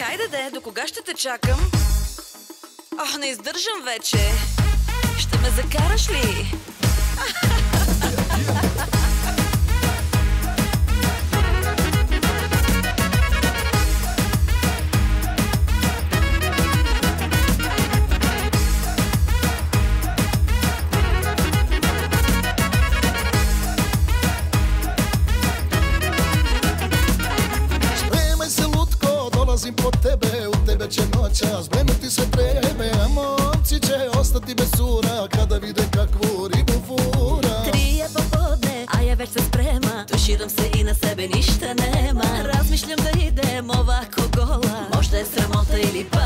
Хайде де, до кога ще те чакам? Ох, не издържам вече. Ще ме закараш ли? Dolazim po tebe, u tebe će noćas vrenuti se trebe, a momci će ostati bez cura kada vide kakvu ribu fura. 3 je popodne, a ja već se sprema, tuširam se i na sebe ništa nema. Razmišljam da idem ovako gola, možda je sramota ili pa